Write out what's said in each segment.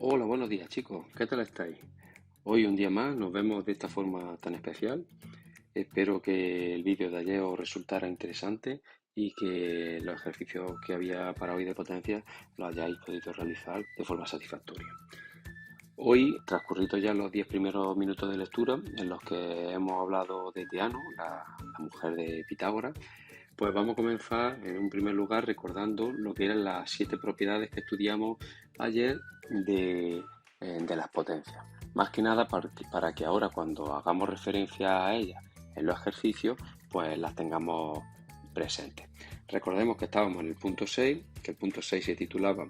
Hola, buenos días chicos, ¿qué tal estáis? Hoy un día más nos vemos de esta forma tan especial. Espero que el vídeo de ayer os resultara interesante y que los ejercicios que había para hoy de potencia los hayáis podido realizar de forma satisfactoria. Hoy, transcurridos ya los 10 primeros minutos de lectura en los que hemos hablado de Teano, la mujer de Pitágoras, pues vamos a comenzar en un primer lugar recordando lo que eran las 7 propiedades que estudiamos ayer de las potencias. Más que nada para que ahora cuando hagamos referencia a ellas en los ejercicios, pues las tengamos presentes. Recordemos que estábamos en el punto 6, que el punto 6 se titulaba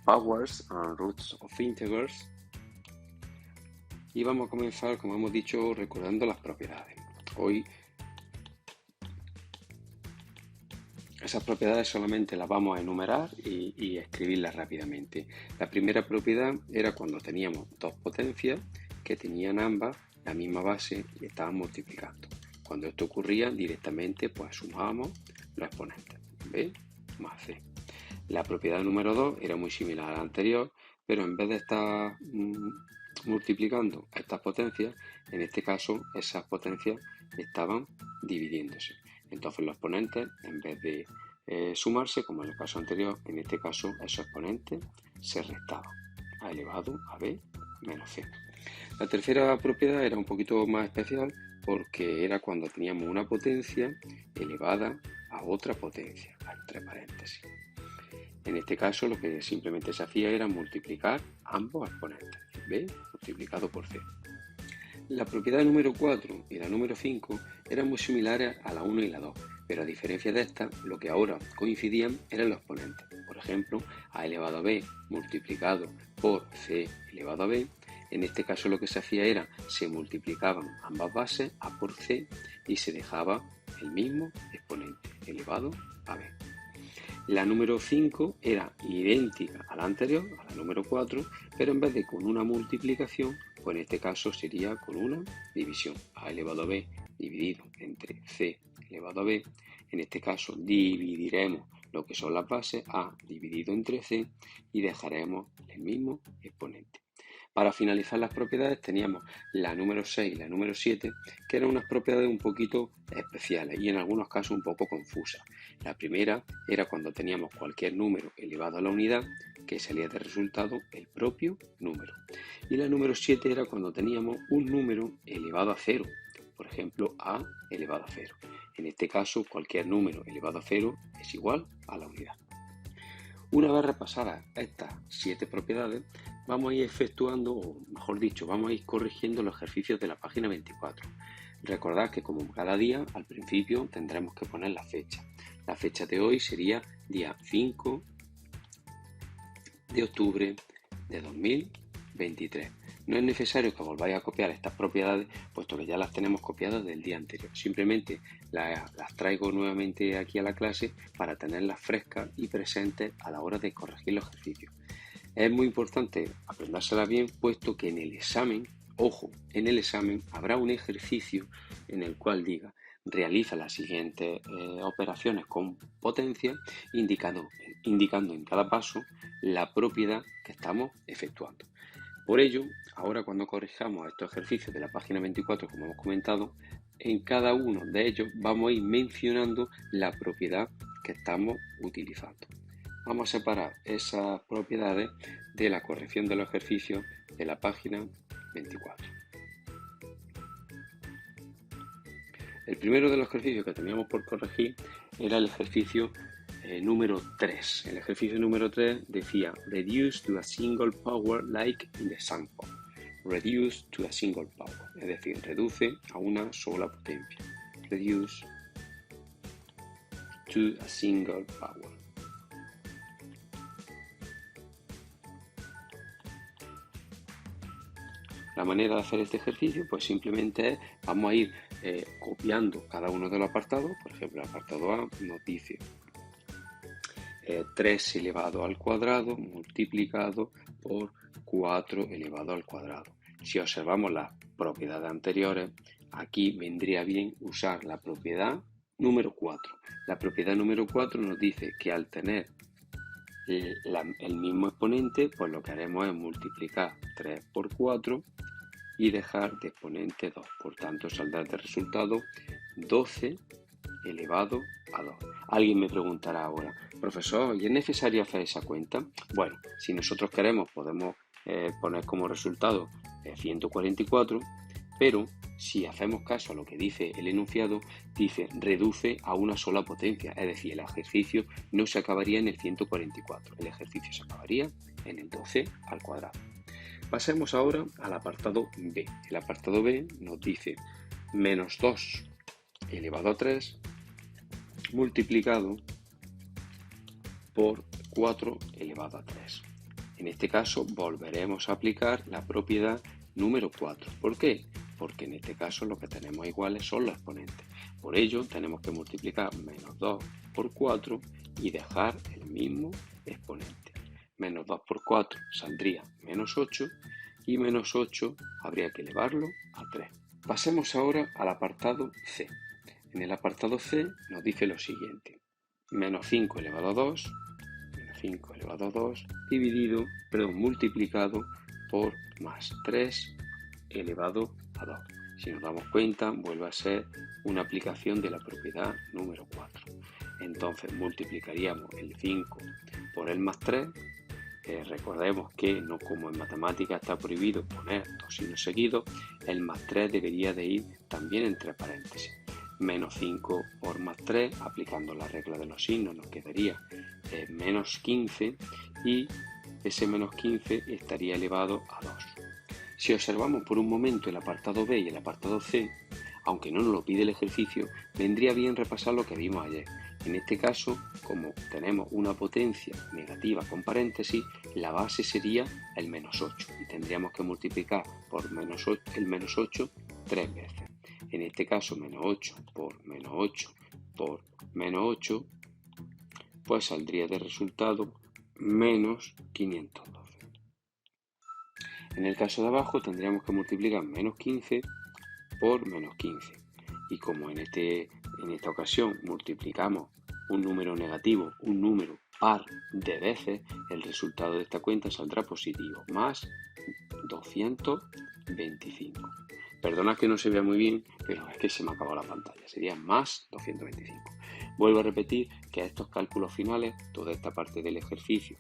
Powers and Roots of Integers, y vamos a comenzar, como hemos dicho, recordando las propiedades. Hoy esas propiedades solamente las vamos a enumerar y escribirlas rápidamente. La primera propiedad era cuando teníamos dos potencias que tenían ambas la misma base y estaban multiplicando. Cuando esto ocurría, directamente pues sumábamos los exponentes. B más C. La propiedad número 2 era muy similar a la anterior, pero en vez de estar multiplicando estas potencias, en este caso esas potencias estaban dividiéndose. Entonces los exponentes, en vez de sumarse, como en el caso anterior, en este caso esos exponentes se restaban. A elevado a b menos c. La tercera propiedad era un poquito más especial porque era cuando teníamos una potencia elevada a otra potencia, entre paréntesis. En este caso lo que simplemente se hacía era multiplicar ambos exponentes, b multiplicado por c. La propiedad número 4 y la número 5 eran muy similares a la 1 y la 2, pero a diferencia de estas, lo que ahora coincidían eran los exponentes. Por ejemplo, a elevado a b multiplicado por c elevado a b. En este caso lo que se hacía era, se multiplicaban ambas bases, a por c, y se dejaba el mismo exponente, elevado a b. La número 5 era idéntica a la anterior, a la número 4, pero en vez de con una multiplicación, pues en este caso sería con una división. A elevado a b dividido entre c elevado a b. En este caso dividiremos lo que son las bases, a dividido entre c, y dejaremos el mismo exponente. Para finalizar las propiedades teníamos la número 6 y la número 7, que eran unas propiedades un poquito especiales y en algunos casos un poco confusas. La primera era cuando teníamos cualquier número elevado a la unidad, que salía de resultado el propio número. Y la número 7 era cuando teníamos un número elevado a 0, por ejemplo, a elevado a 0. En este caso, cualquier número elevado a 0 es igual a la unidad. Una vez repasadas estas 7 propiedades, vamos a ir efectuando, o mejor dicho, vamos a ir corrigiendo los ejercicios de la página 24. Recordad que como cada día, al principio tendremos que poner la fecha. La fecha de hoy sería día 5 de octubre de 2023. No es necesario que volváis a copiar estas propiedades, puesto que ya las tenemos copiadas del día anterior. Simplemente las traigo nuevamente aquí a la clase para tenerlas frescas y presentes a la hora de corregir los ejercicios. Es muy importante aprendérselas bien, puesto que en el examen, ojo, en el examen habrá un ejercicio en el cual diga realiza las siguientes operaciones con potencia, indicando en cada paso la propiedad que estamos efectuando. Por ello, ahora cuando corrijamos estos ejercicios de la página 24, como hemos comentado, en cada uno de ellos vamos a ir mencionando la propiedad que estamos utilizando. Vamos a separar esas propiedades de la corrección de los ejercicios de la página 24. El primero de los ejercicios que teníamos por corregir era el ejercicio número 3. El ejercicio número 3 decía reduce to a single power like in the sample. Reduce to a single power, es decir, reduce a una sola potencia. Reduce to a single power. La manera de hacer este ejercicio, pues simplemente es, vamos a ir copiando cada uno de los apartados. Por ejemplo, el apartado A nos dice 3 elevado al cuadrado multiplicado por 4 elevado al cuadrado. Si observamos las propiedades anteriores, aquí vendría bien usar la propiedad número 4. La propiedad número 4 nos dice que al tener el mismo exponente, pues lo que haremos es multiplicar 3 por 4 y dejar de exponente 2. Por tanto, saldrá de resultado 12 elevado a 2. Alguien me preguntará ahora, profesor, ¿y es necesario hacer esa cuenta? Bueno, si nosotros queremos podemos poner como resultado 144, pero si hacemos caso a lo que dice el enunciado, dice reduce a una sola potencia, es decir, el ejercicio no se acabaría en el 144, el ejercicio se acabaría en el 12 al cuadrado. Pasemos ahora al apartado B. El apartado B nos dice menos 2 elevado a 3 multiplicado por 4 elevado a 3. En este caso volveremos a aplicar la propiedad número 4. ¿Por qué? Porque en este caso lo que tenemos iguales son los exponentes. Por ello tenemos que multiplicar menos 2 por 4 y dejar el mismo exponente. Menos 2 por 4 saldría menos 8 y menos 8 habría que elevarlo a 3. Pasemos ahora al apartado C. En el apartado C nos dice lo siguiente. Menos 5 elevado a 2, menos 5 elevado a 2, multiplicado por más 3 elevado a 2. Si nos damos cuenta, vuelve a ser una aplicación de la propiedad número 4. Entonces multiplicaríamos el 5 por el más 3. Recordemos que no como en matemáticas está prohibido poner dos signos seguidos, el más 3 debería de ir también entre paréntesis. Menos 5 por más 3, aplicando la regla de los signos, nos quedaría menos 15 y ese menos 15 estaría elevado a 2. Si observamos por un momento el apartado B y el apartado C, aunque no nos lo pide el ejercicio, vendría bien repasar lo que vimos ayer. En este caso, como tenemos una potencia negativa con paréntesis, la base sería el menos 8 y tendríamos que multiplicar por el menos 8 3 veces. En este caso, menos 8 por menos 8 por menos 8, pues saldría de resultado menos 512. En el caso de abajo tendríamos que multiplicar menos 15 por menos 15. Y como en esta ocasión multiplicamos un número negativo, un número par de veces, el resultado de esta cuenta saldrá positivo, más 225. Perdona que no se vea muy bien, pero es que se me ha acabado la pantalla. Sería más 225. Vuelvo a repetir que a estos cálculos finales, toda esta parte del ejercicio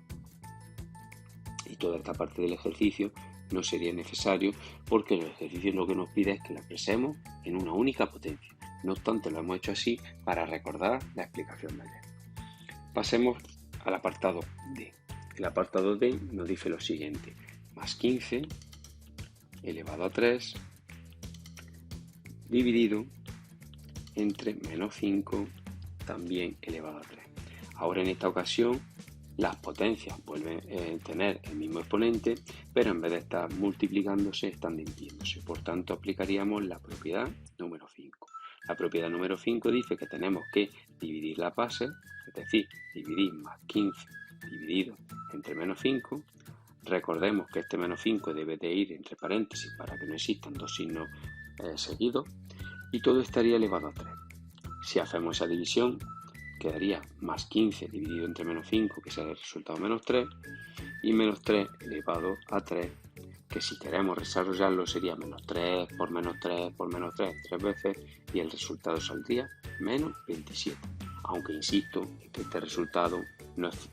y toda esta parte del ejercicio no sería necesario porque el ejercicio lo que nos pide es que lo expresemos en una única potencia. No obstante, lo hemos hecho así para recordar la explicación de ayer. Pasemos al apartado D. El apartado D nos dice lo siguiente. Más 15 elevado a 3 dividido entre menos 5 también elevado a 3. Ahora en esta ocasión las potencias vuelven a tener el mismo exponente, pero en vez de estar multiplicándose están dividiéndose. Por tanto, aplicaríamos la propiedad número 5. La propiedad número 5 dice que tenemos que dividir la base, es decir, dividir más 15 dividido entre menos 5. Recordemos que este menos 5 debe de ir entre paréntesis para que no existan dos signos seguidos y todo estaría elevado a 3. Si hacemos esa división, quedaría más 15 dividido entre menos 5, que será el resultado menos 3, y menos 3 elevado a 3, que si queremos desarrollarlo sería menos 3 por menos 3 por menos 3, 3 veces, y el resultado saldría menos 27. Aunque insisto en que este resultado no es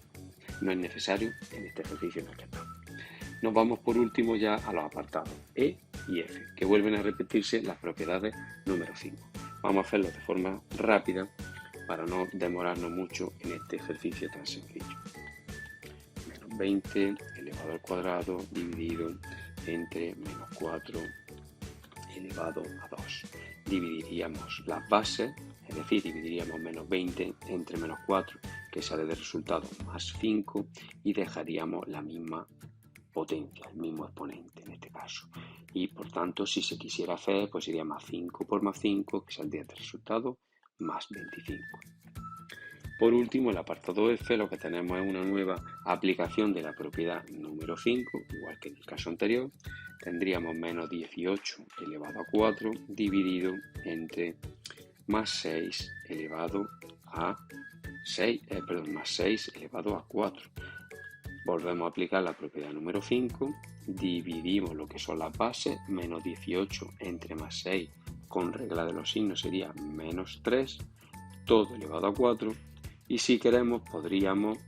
necesario en este ejercicio en el que estamos. Nos vamos por último ya a los apartados E y F, que vuelven a repetirse las propiedades número 5. Vamos a hacerlo de forma rápida para no demorarnos mucho en este ejercicio tan sencillo. Menos 20 elevado al cuadrado dividido entre menos 4 elevado a 2. Dividiríamos las bases, es decir, dividiríamos menos 20 entre menos 4, que sale de resultado más 5, y dejaríamos la misma potencia, el mismo exponente en este caso. Y por tanto, si se quisiera hacer, pues sería más 5 por más 5, que saldría de resultado más 25. Por último, el apartado F lo que tenemos es una nueva aplicación de la propiedad número 5, igual que en el caso anterior. Tendríamos menos 18 elevado a 4 dividido entre más 6 elevado a más 6 elevado a 4. Volvemos a aplicar la propiedad número 5, dividimos lo que son las bases, menos 18 entre más 6, con regla de los signos sería menos 3, todo elevado a 4, y si queremos podríamos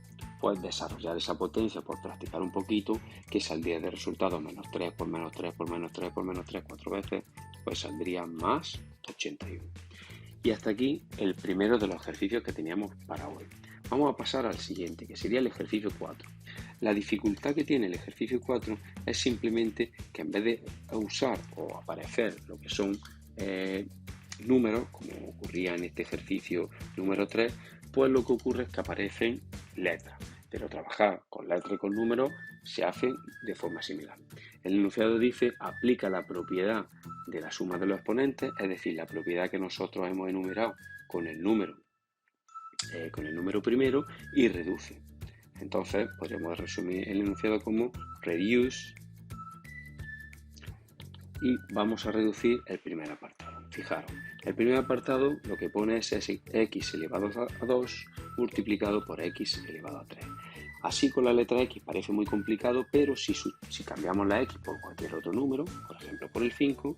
desarrollar esa potencia por practicar un poquito, que saldría de resultado menos 3 por menos 3 por menos 3 por menos 3 4 veces, pues saldría más 81. Y hasta aquí el primero de los ejercicios que teníamos para hoy. Vamos a pasar al siguiente, que sería el ejercicio 4. La dificultad que tiene el ejercicio 4 es simplemente que en vez de usar o aparecer lo que son números, como ocurría en este ejercicio número 3, pues lo que ocurre es que aparecen letras. Pero trabajar con letras y con números se hace de forma similar. El enunciado dice, aplica la propiedad de la suma de los exponentes, es decir, la propiedad que nosotros hemos enumerado con el número primero, y reduce. Entonces podríamos resumir el enunciado como reduce, y vamos a reducir el primer apartado. Fijaros, el primer apartado lo que pone es x elevado a 2 multiplicado por x elevado a 3. Así con la letra x parece muy complicado, pero si cambiamos la x por cualquier otro número, por ejemplo por el 5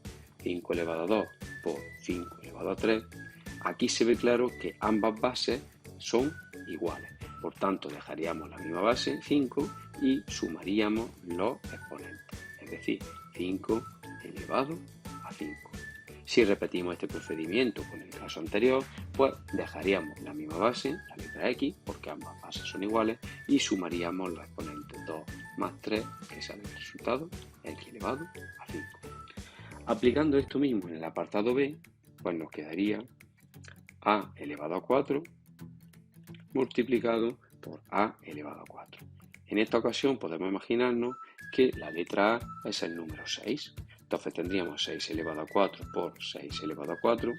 elevado a 2 por 5 elevado a 3, aquí se ve claro que ambas bases son iguales. Por tanto, dejaríamos la misma base, 5, y sumaríamos los exponentes, es decir, 5 elevado a 5. Si repetimos este procedimiento con el caso anterior, pues dejaríamos la misma base, la letra x, porque ambas bases son iguales, y sumaríamos los exponentes 2 más 3, que sale el resultado, x elevado a 5. Aplicando esto mismo en el apartado b, pues nos quedaría a elevado a 4 multiplicado por a elevado a 4. En esta ocasión podemos imaginarnos que la letra a es el número 6. Entonces tendríamos 6 elevado a 4 por 6 elevado a 4,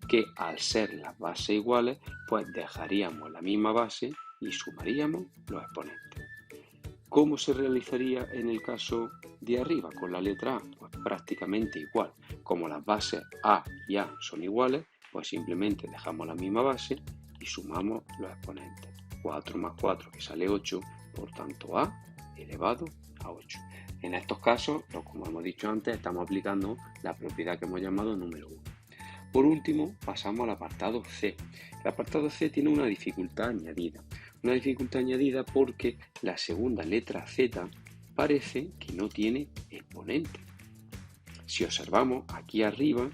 que al ser las bases iguales, pues dejaríamos la misma base y sumaríamos los exponentes. ¿Cómo se realizaría en el caso de arriba con la letra a? Pues prácticamente igual. Como las bases a y a son iguales, pues simplemente dejamos la misma base y sumamos los exponentes. 4 más 4, que sale 8, por tanto a elevado a 8. En estos casos, como hemos dicho antes, estamos aplicando la propiedad que hemos llamado número 1. Por último, pasamos al apartado C. El apartado C tiene una dificultad añadida. Una dificultad añadida porque la segunda letra Z parece que no tiene exponente. Si observamos aquí arriba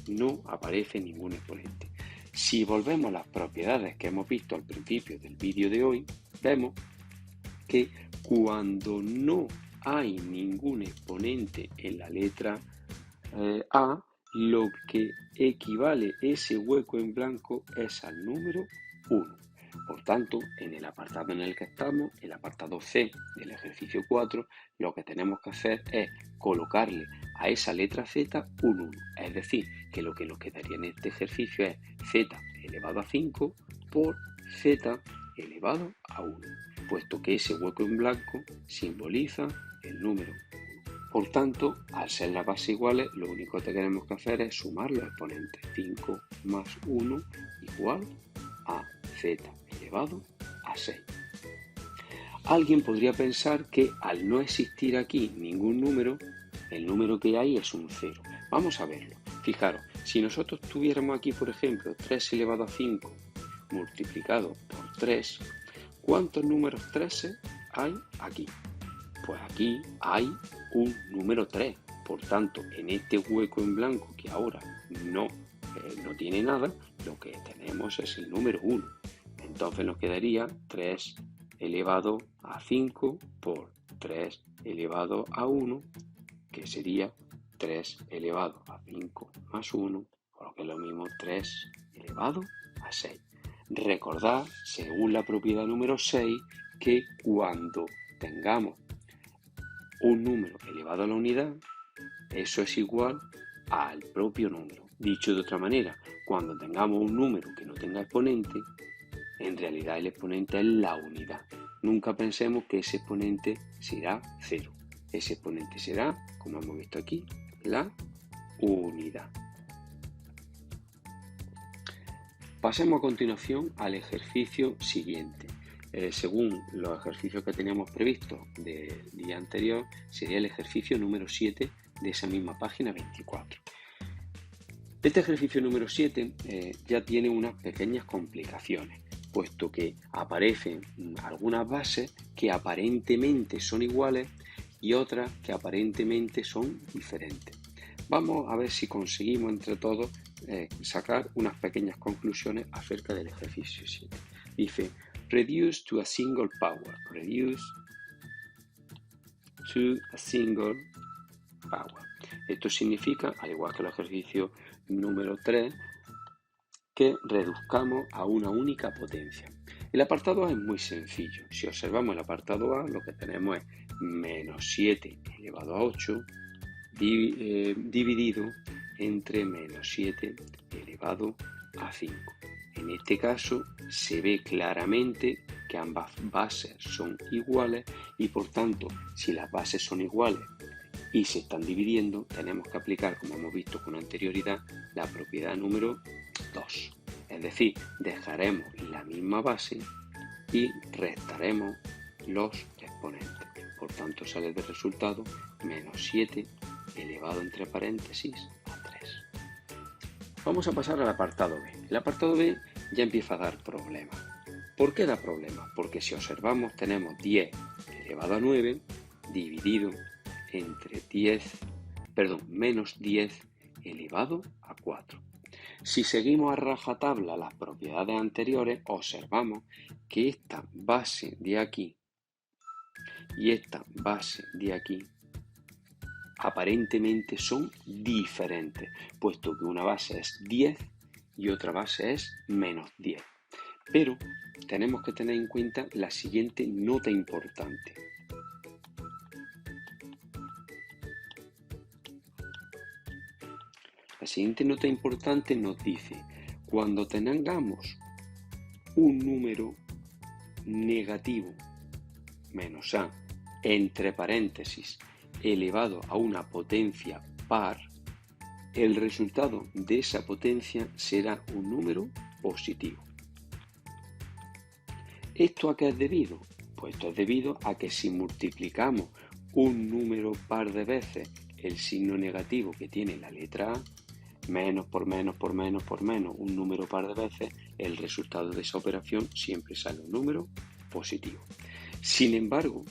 no aparece ningún exponente. Si volvemos a las propiedades que hemos visto al principio del vídeo de hoy, vemos que cuando no hay ningún exponente en la letra A, lo que equivale ese hueco en blanco es al número 1. Por tanto, en el apartado en el que estamos, el apartado C del ejercicio 4, lo que tenemos que hacer es colocarle a esa letra Z un 1. Es decir, que lo que nos quedaría en este ejercicio es Z elevado a 5 por Z elevado a 1, puesto que ese hueco en blanco simboliza el número 1. Por tanto, al ser las bases iguales, lo único que tenemos que hacer es sumar los exponentes. 5 más 1 igual a Z elevado a 6. Alguien podría pensar que al no existir aquí ningún número, el número que hay es un 0. Vamos a verlo. Fijaros, si nosotros tuviéramos aquí, por ejemplo, 3 elevado a 5 multiplicado por 3, ¿cuántos números 13 hay aquí? Pues aquí hay un número 3. Por tanto, en este hueco en blanco que ahora no tiene nada, lo que tenemos es el número 1. Entonces nos quedaría 3 elevado a 5 por 3 elevado a 1, que sería 3 elevado a 5 más 1, por lo que es lo mismo 3 elevado a 6. Recordad, según la propiedad número 6, que cuando tengamos un número elevado a la unidad, eso es igual al propio número. Dicho de otra manera, cuando tengamos un número que no tenga exponente, en realidad el exponente es la unidad. Nunca pensemos que ese exponente será 0. Ese exponente será, como hemos visto aquí, la unidad. Pasemos a continuación al ejercicio siguiente. según los ejercicios que teníamos previstos del día anterior, sería el ejercicio número 7 de esa misma página 24. Este ejercicio número 7 ya tiene unas pequeñas complicaciones, puesto que aparecen algunas bases que aparentemente son iguales y otras que aparentemente son diferentes. Vamos a ver si conseguimos entre todos sacar unas pequeñas conclusiones acerca del ejercicio 7. Dice, reduce to a single power. Reduce to a single power. Esto significa, al igual que el ejercicio número 3, que reduzcamos a una única potencia. El apartado A es muy sencillo. Si observamos el apartado A, lo que tenemos es menos 7 elevado a 8 dividido entre menos 7 elevado a 5. En este caso se ve claramente que ambas bases son iguales y por tanto, si las bases son iguales y se están dividiendo, tenemos que aplicar, como hemos visto con anterioridad, la propiedad número 2. Es decir, dejaremos la misma base y restaremos los exponentes. Por tanto, sale de resultado menos 7 elevado entre paréntesis a 3. Vamos a pasar al apartado B. El apartado B ya empieza a dar problemas. ¿Por qué da problemas? Porque si observamos tenemos 10 elevado a 9 dividido entre menos 10 elevado a 4. Si seguimos a rajatabla las propiedades anteriores, observamos que esta base de aquí y esta base de aquí aparentemente son diferentes, puesto que una base es 10 y otra base es menos 10. Pero tenemos que tener en cuenta la siguiente nota importante. La siguiente nota importante nos dice, cuando tengamos un número negativo, menos a, entre paréntesis, elevado a una potencia par, el resultado de esa potencia será un número positivo. ¿Esto a qué es debido? Pues esto es debido a que si multiplicamos un número par de veces el signo negativo que tiene la letra A, menos por menos por menos por menos un número par de veces, el resultado de esa operación siempre sale un número positivo. Sin embargo,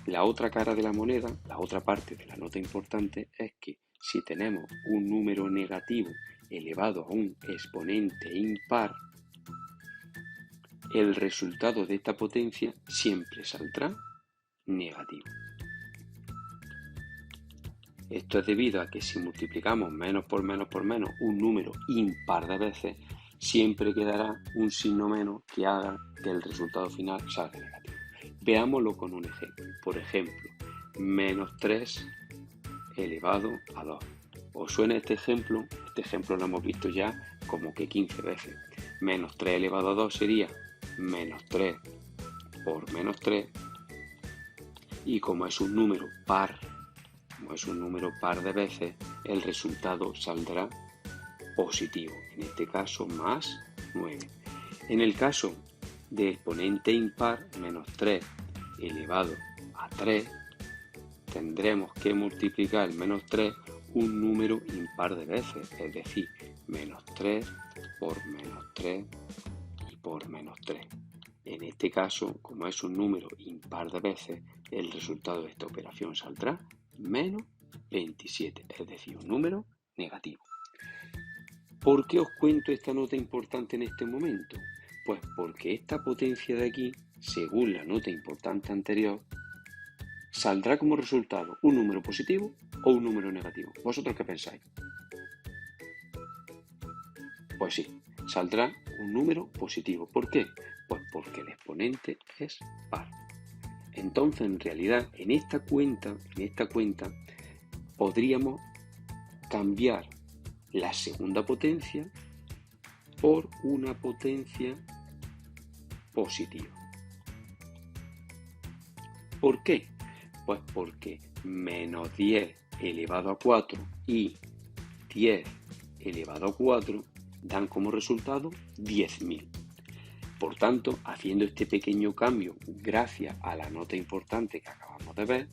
la otra cara de la moneda, la otra parte de la nota importante es que si tenemos un número negativo elevado a un exponente impar, el resultado de esta potencia siempre saldrá negativo. Esto es debido a que si multiplicamos menos por menos por menos un número impar de veces, siempre quedará un signo menos que haga que el resultado final salga negativo. Veámoslo con un ejemplo. Por ejemplo, menos 3 elevado a 2. ¿Os suena este ejemplo? Este ejemplo lo hemos visto ya como que 15 veces. Menos 3 elevado a 2 sería menos 3 por menos 3. Y como es un número par, de veces, el resultado saldrá positivo. En este caso, más 9. En el caso de exponente impar, menos 3 elevado a 3, tendremos que multiplicar el menos 3 un número impar de veces, es decir, menos 3 por menos 3 y por menos 3. En este caso, como es un número impar de veces, el resultado de esta operación saldrá menos 27, es decir, un número negativo. ¿Por qué os cuento esta nota importante en este momento? Pues porque esta potencia de aquí, según la nota importante anterior, saldrá como resultado un número positivo o un número negativo. ¿Vosotros qué pensáis? Pues sí, saldrá un número positivo. ¿Por qué? Pues porque el exponente es par. Entonces, en realidad, en esta cuenta, podríamos cambiar la segunda potencia por una potencia positiva. ¿Por qué? Pues porque menos 10 elevado a 4 y 10 elevado a 4 dan como resultado 10.000. Por tanto, haciendo este pequeño cambio gracias a la nota importante que acabamos de ver,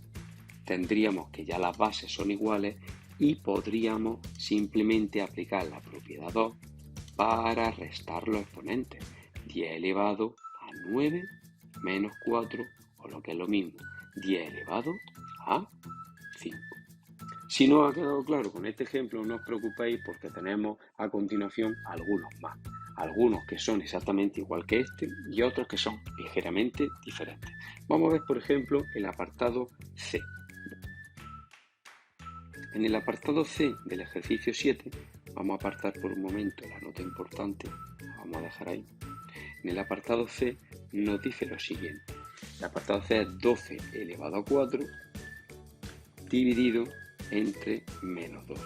tendríamos que ya las bases son iguales y podríamos simplemente aplicar la propiedad 2 para restar los exponentes. 10 elevado a 9 menos 4, o lo que es lo mismo, 10 elevado a 5. Si no os ha quedado claro con este ejemplo, no os preocupéis porque tenemos a continuación algunos más. Algunos que son exactamente igual que este y otros que son ligeramente diferentes. Vamos a ver, por ejemplo, el apartado C. En el apartado C del ejercicio 7, vamos a apartar por un momento la nota importante, la vamos a dejar ahí. En el apartado C nos dice lo siguiente. El apartado C es 12 elevado a 4 dividido entre menos 12.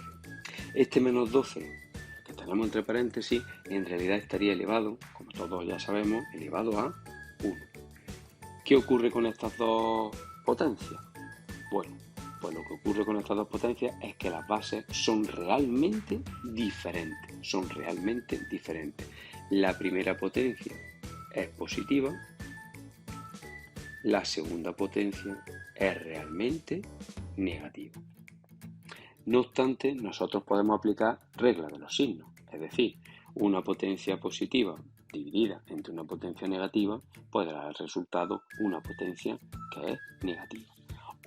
Este menos 12 que tenemos entre paréntesis en realidad estaría elevado, como todos ya sabemos, elevado a 1. ¿Qué ocurre con estas dos potencias? Bueno, pues lo que ocurre con estas dos potencias es que las bases son realmente diferentes. La primera potencia es positiva, la segunda potencia es realmente negativa. No obstante, nosotros podemos aplicar reglas de los signos, es decir, una potencia positiva dividida entre una potencia negativa puede dar al resultado una potencia que es negativa.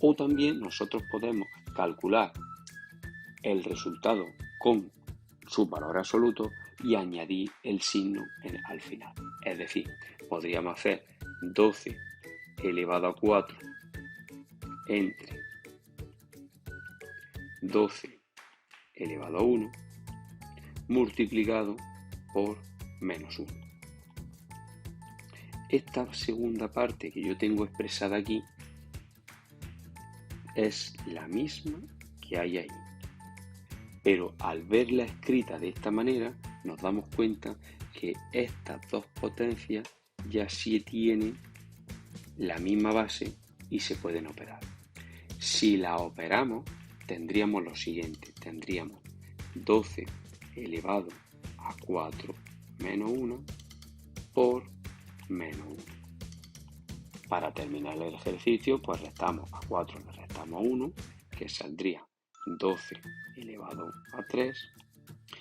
O también nosotros podemos calcular el resultado con su valor absoluto y añadir el signo al final. Es decir, podríamos hacer 12 elevado a 4 entre 12 elevado a 1 multiplicado por menos 1. Esta segunda parte que yo tengo expresada aquí es la misma que hay ahí. Pero al verla escrita de esta manera nos damos cuenta que estas dos potencias ya sí tienen la misma base y se pueden operar. Si la operamos tendríamos lo siguiente, tendríamos 12 elevado a 4 menos 1 por menos 1. Para terminar el ejercicio, pues restamos a 4, le restamos 1, que saldría 12 elevado a 3,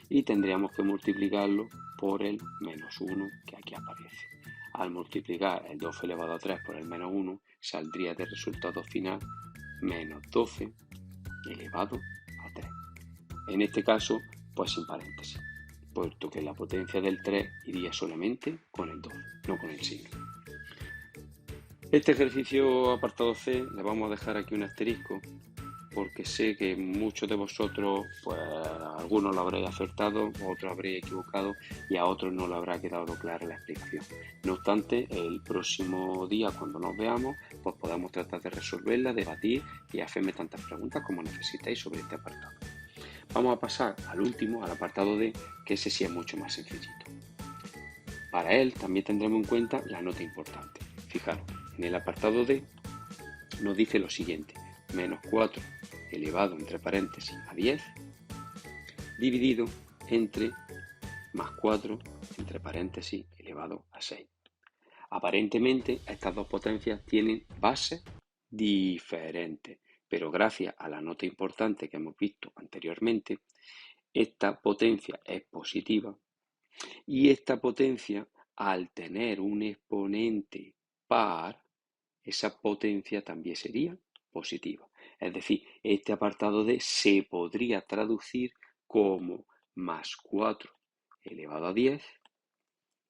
y tendríamos que multiplicarlo por el menos 1 que aquí aparece. Al multiplicar el 12 elevado a 3 por el menos 1, saldría de resultado final menos 12 elevado a 3. En este caso, pues sin paréntesis, puesto que la potencia del 3 iría solamente con el 12, no con el signo. Este ejercicio apartado C le vamos a dejar aquí un asterisco porque sé que muchos de vosotros, pues algunos lo habréis acertado, otros habréis equivocado y a otros no le habrá quedado clara la explicación. No obstante, el próximo día cuando nos veamos, pues podamos tratar de resolverla, debatir y hacerme tantas preguntas como necesitéis sobre este apartado. Vamos a pasar al último, al apartado D, que ese sí es mucho más sencillito. Para él también tendremos en cuenta la nota importante. Fijaros, en el apartado D nos dice lo siguiente, menos 4 elevado entre paréntesis a 10 dividido entre más 4 entre paréntesis elevado a 6. Aparentemente estas dos potencias tienen bases diferentes, pero gracias a la nota importante que hemos visto anteriormente, esta potencia es positiva y esta potencia, al tener un exponente par, esa potencia también sería positiva. Es decir, este apartado D se podría traducir como más 4 elevado a 10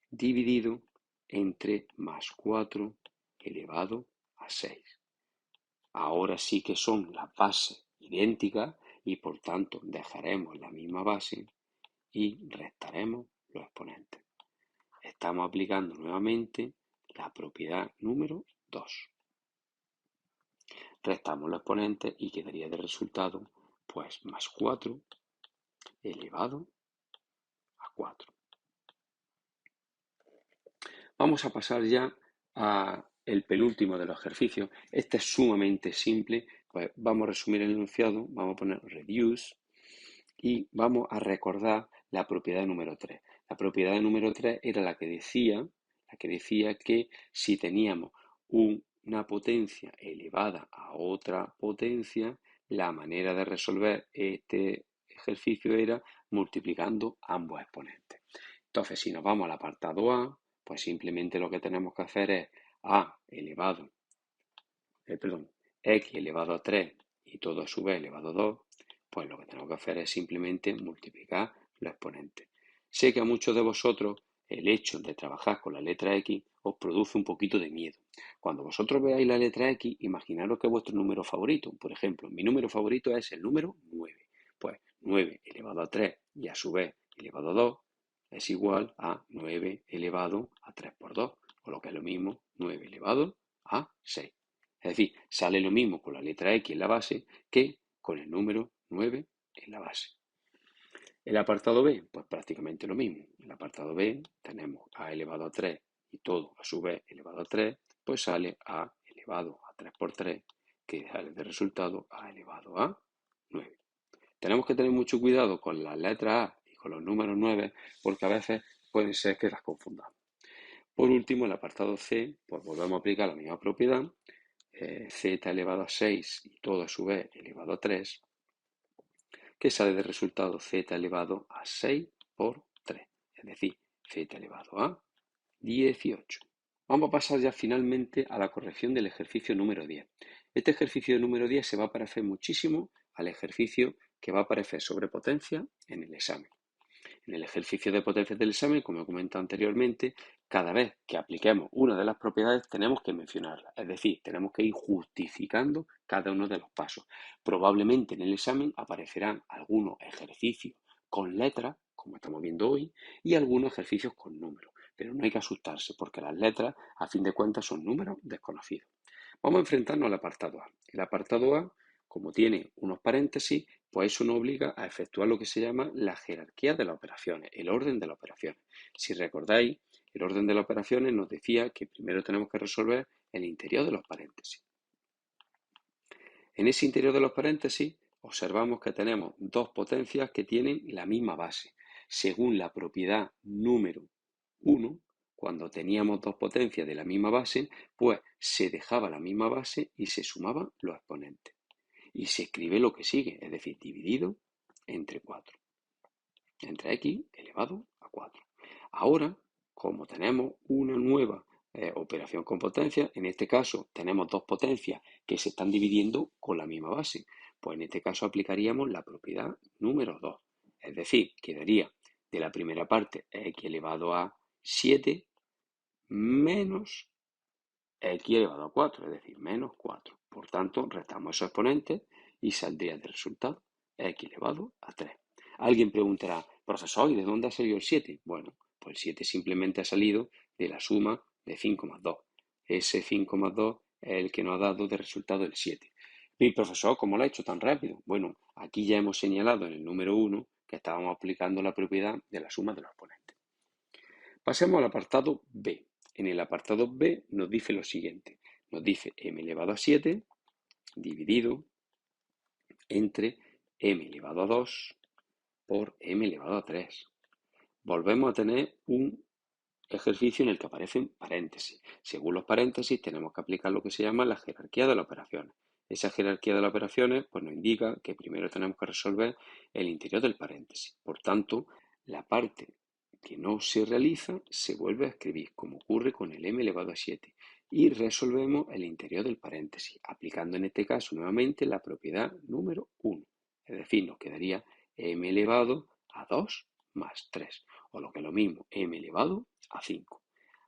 dividido entre más 4 elevado a 6. Ahora sí que son las bases idénticas y por tanto dejaremos la misma base y restaremos los exponentes. Estamos aplicando nuevamente la propiedad número 2. Restamos los exponentes y quedaría de resultado pues más 4 elevado a 4. Vamos a pasar ya a el penúltimo de los ejercicios. Este es sumamente simple. Pues vamos a resumir el enunciado, vamos a poner reduce y vamos a recordar la propiedad número 3. La propiedad número 3 era la que decía, la que decía que si teníamos una potencia elevada a otra potencia, la manera de resolver este ejercicio era multiplicando ambos exponentes. Entonces, si nos vamos al apartado A, pues simplemente lo que tenemos que hacer es x elevado a 3 y todo a su vez elevado a 2, pues lo que tenemos que hacer es simplemente multiplicar los exponentes. Sé que a muchos de vosotros el hecho de trabajar con la letra X os produce un poquito de miedo. Cuando vosotros veáis la letra X, imaginaros que es vuestro número favorito. Por ejemplo, mi número favorito es el número 9. Pues 9 elevado a 3 y a su vez elevado a 2 es igual a 9 elevado a 3 por 2, o lo que es lo mismo, 9 elevado a 6. Es decir, sale lo mismo con la letra X en la base que con el número 9 en la base. El apartado B, pues prácticamente lo mismo. En el apartado B tenemos a elevado a 3 y todo a su vez elevado a 3, pues sale a elevado a 3 por 3, que sale de resultado a elevado a 9. Tenemos que tener mucho cuidado con las letras A y con los números 9, porque a veces pueden ser que las confundamos. Por último, el apartado C, pues volvemos a aplicar la misma propiedad, z elevado a 6 y todo a su vez elevado a 3, que sale de resultado z elevado a 6 por 3, es decir, z elevado a 18. Vamos a pasar ya finalmente a la corrección del ejercicio número 10. Este ejercicio número 10 se va a parecer muchísimo al ejercicio que va a aparecer sobre potencia en el examen. En el ejercicio de potencias del examen, como he comentado anteriormente, cada vez que apliquemos una de las propiedades tenemos que mencionarla, es decir, tenemos que ir justificando cada uno de los pasos. Probablemente en el examen aparecerán algunos ejercicios con letras, como estamos viendo hoy, y algunos ejercicios con números, pero no hay que asustarse porque las letras, a fin de cuentas, son números desconocidos. Vamos a enfrentarnos al apartado A. El apartado A, como tiene unos paréntesis, pues eso nos obliga a efectuar lo que se llama la jerarquía de las operaciones, el orden de las operaciones. Si recordáis, el orden de las operaciones nos decía que primero tenemos que resolver el interior de los paréntesis. En ese interior de los paréntesis observamos que tenemos dos potencias que tienen la misma base. Según la propiedad número 1, cuando teníamos dos potencias de la misma base, pues se dejaba la misma base y se sumaban los exponentes. Y se escribe lo que sigue, es decir, dividido entre 4. Entre x elevado a 4. Ahora, como tenemos una nueva operación con potencia, en este caso tenemos dos potencias que se están dividiendo con la misma base, pues en este caso aplicaríamos la propiedad número 2. Es decir, quedaría de la primera parte x elevado a 7 menos x elevado a 4, es decir, menos 4. Por tanto, restamos esos exponentes y saldría de resultado x elevado a 3. Alguien preguntará, profesor, ¿y de dónde ha salido el 7? Bueno, pues el 7 simplemente ha salido de la suma de 5 más 2. Ese 5 más 2 es el que nos ha dado de resultado el 7. Y profesor, ¿cómo lo ha hecho tan rápido? Bueno, aquí ya hemos señalado en el número 1 que estábamos aplicando la propiedad de la suma de los exponentes. Pasemos al apartado B. En el apartado B nos dice lo siguiente. Nos dice m elevado a 7 dividido entre m elevado a 2 por m elevado a 3. Volvemos a tener un ejercicio en el que aparecen paréntesis. Según los paréntesis tenemos que aplicar lo que se llama la jerarquía de las operaciones. Esa jerarquía de las operaciones pues, nos indica que primero tenemos que resolver el interior del paréntesis. Por tanto, la parte que no se realiza se vuelve a escribir, como ocurre con el m elevado a 7. Y resolvemos el interior del paréntesis, aplicando en este caso nuevamente la propiedad número 1. Es decir, nos quedaría m elevado a 2 más 3, o lo que es lo mismo, m elevado a 5.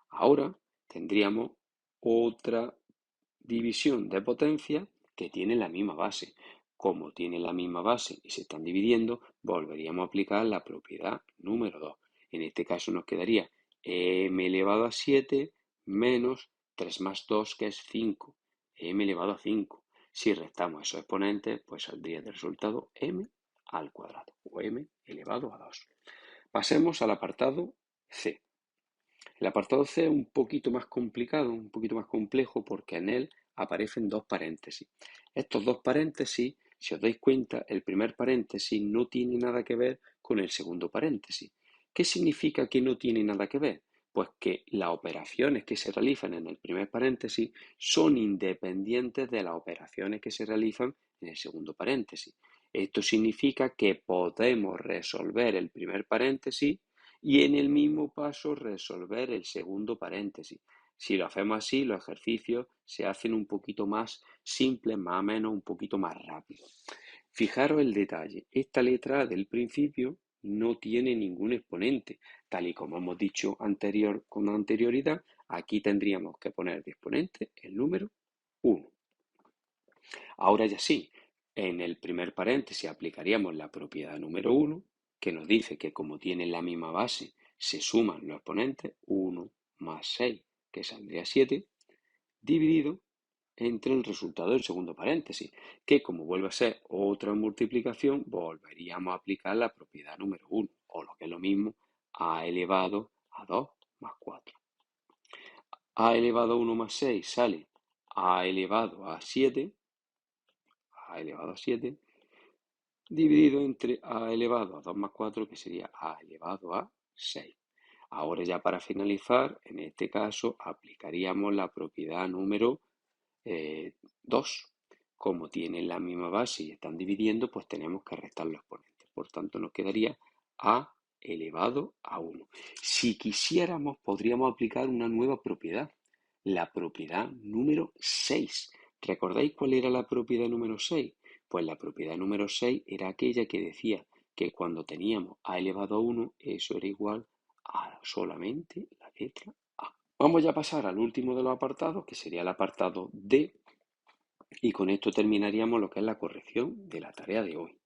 Ahora tendríamos otra división de potencia que tiene la misma base. Como tiene la misma base y se están dividiendo, volveríamos a aplicar la propiedad número 2. En este caso nos quedaría m elevado a 7 menos 3 más 2, que es 5. M elevado a 5. Si restamos esos exponentes, pues saldría de resultado m al cuadrado, o m elevado a 2. Pasemos al apartado C. El apartado C es un poquito más complicado, un poquito más complejo, porque en él aparecen dos paréntesis. Estos dos paréntesis, si os dais cuenta, el primer paréntesis no tiene nada que ver con el segundo paréntesis. ¿Qué significa que no tiene nada que ver? Pues que las operaciones que se realizan en el primer paréntesis son independientes de las operaciones que se realizan en el segundo paréntesis. Esto significa que podemos resolver el primer paréntesis y en el mismo paso resolver el segundo paréntesis. Si lo hacemos así, los ejercicios se hacen un poquito más simples, más o menos un poquito más rápidos. Fijaros el detalle, esta letra A del principio no tiene ningún exponente, tal y como hemos dicho con anterioridad, aquí tendríamos que poner de exponente el número 1. Ahora ya sí, en el primer paréntesis aplicaríamos la propiedad número 1, que nos dice que como tienen la misma base, se suman los exponentes 1 más 6, que saldría 7, dividido entre el resultado del segundo paréntesis, que como vuelve a ser otra multiplicación, volveríamos a aplicar la propiedad número 1, o lo que es lo mismo, a elevado a 2 más 4. A elevado a 1 más 6 sale a elevado a 7, dividido entre a elevado a 2 más 4, que sería a elevado a 6. Ahora ya para finalizar, en este caso, aplicaríamos la propiedad número 2. Como tienen la misma base y están dividiendo, pues tenemos que restar los exponentes. Por tanto, nos quedaría a elevado a 1. Si quisiéramos, podríamos aplicar una nueva propiedad, la propiedad número 6. ¿Recordáis cuál era la propiedad número 6? Pues la propiedad número 6 era aquella que decía que cuando teníamos a elevado a 1, eso era igual a solamente la letra A. Vamos ya a pasar al último de los apartados, que sería el apartado D, y con esto terminaríamos lo que es la corrección de la tarea de hoy.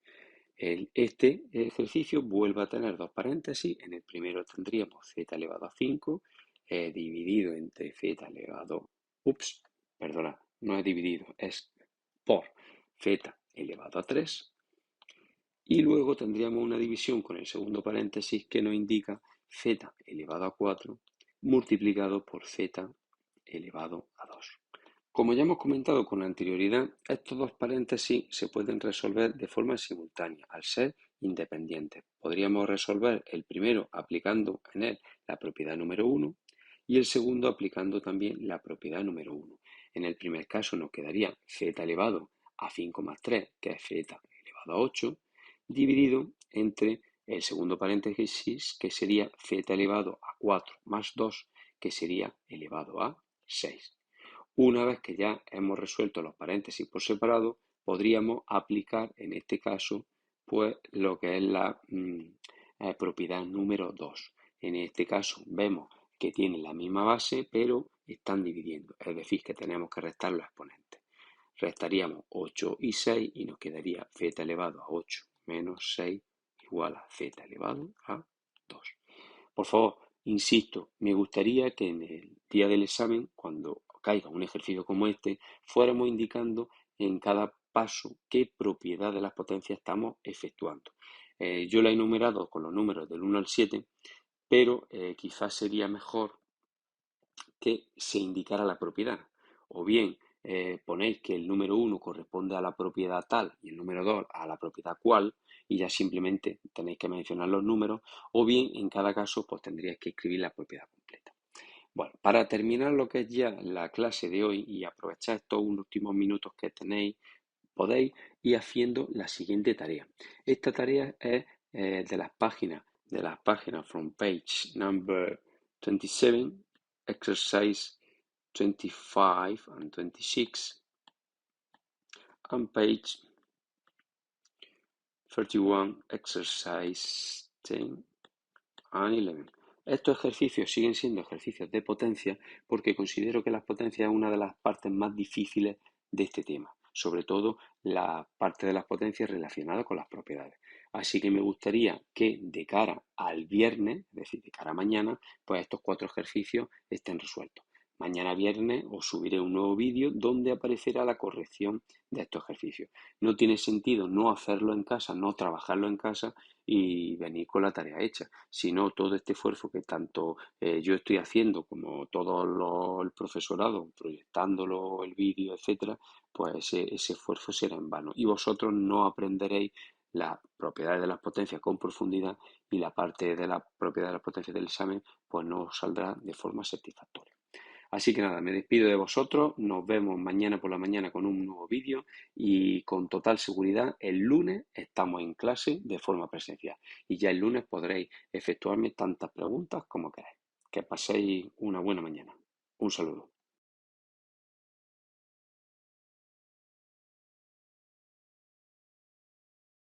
Este ejercicio vuelve a tener dos paréntesis. En el primero tendríamos z elevado a 5 dividido entre z elevado, perdona, no es dividido, es por z elevado a 3. Y luego tendríamos una división con el segundo paréntesis que nos indica z elevado a 4 multiplicado por z elevado a 2. Como ya hemos comentado con anterioridad, estos dos paréntesis se pueden resolver de forma simultánea, al ser independientes. Podríamos resolver el primero aplicando en él la propiedad número 1 y el segundo aplicando también la propiedad número 1. En el primer caso nos quedaría z elevado a 5 más 3, que es z elevado a 8, dividido entre el segundo paréntesis, que sería z elevado a 4 más 2, que sería elevado a 6. Una vez que ya hemos resuelto los paréntesis por separado, podríamos aplicar en este caso pues lo que es la propiedad número 2. En este caso vemos que tienen la misma base, pero están dividiendo, es decir, que tenemos que restar los exponentes. Restaríamos 8 y 6 y nos quedaría z elevado a 8 menos 6 igual a z elevado a 2. Por favor, insisto, me gustaría que en el día del examen, cuando caiga un ejercicio como este, fuéramos indicando en cada paso qué propiedad de las potencias estamos efectuando. Yo la he enumerado con los números del 1 al 7, pero quizás sería mejor que se indicara la propiedad. O bien ponéis que el número 1 corresponde a la propiedad tal y el número 2 a la propiedad cual, y ya simplemente tenéis que mencionar los números, o bien en cada caso pues tendríais que escribir la propiedad completa. Bueno, para terminar lo que es ya la clase de hoy y aprovechar estos últimos minutos que tenéis, podéis ir haciendo la siguiente tarea. Esta tarea es de las páginas from page number 27, exercise 25 and 26, and page 31, exercise 10 and 11. Estos ejercicios siguen siendo ejercicios de potencia porque considero que las potencias es una de las partes más difíciles de este tema, sobre todo la parte de las potencias relacionada con las propiedades. Así que me gustaría que de cara al viernes, es decir, de cara a mañana, pues estos 4 ejercicios estén resueltos. Mañana viernes os subiré un nuevo vídeo donde aparecerá la corrección de estos ejercicios. No tiene sentido no hacerlo en casa, no trabajarlo en casa y venir con la tarea hecha, sino todo este esfuerzo que tanto yo estoy haciendo como todo el profesorado, proyectándolo, el vídeo, etcétera, pues ese esfuerzo será en vano y vosotros no aprenderéis las propiedades de las potencias con profundidad y la parte de la propiedad de las potencias del examen pues no saldrá de forma satisfactoria. Así que nada, me despido de vosotros, nos vemos mañana por la mañana con un nuevo vídeo y con total seguridad el lunes estamos en clase de forma presencial y ya el lunes podréis efectuarme tantas preguntas como queráis. Que paséis una buena mañana. Un saludo.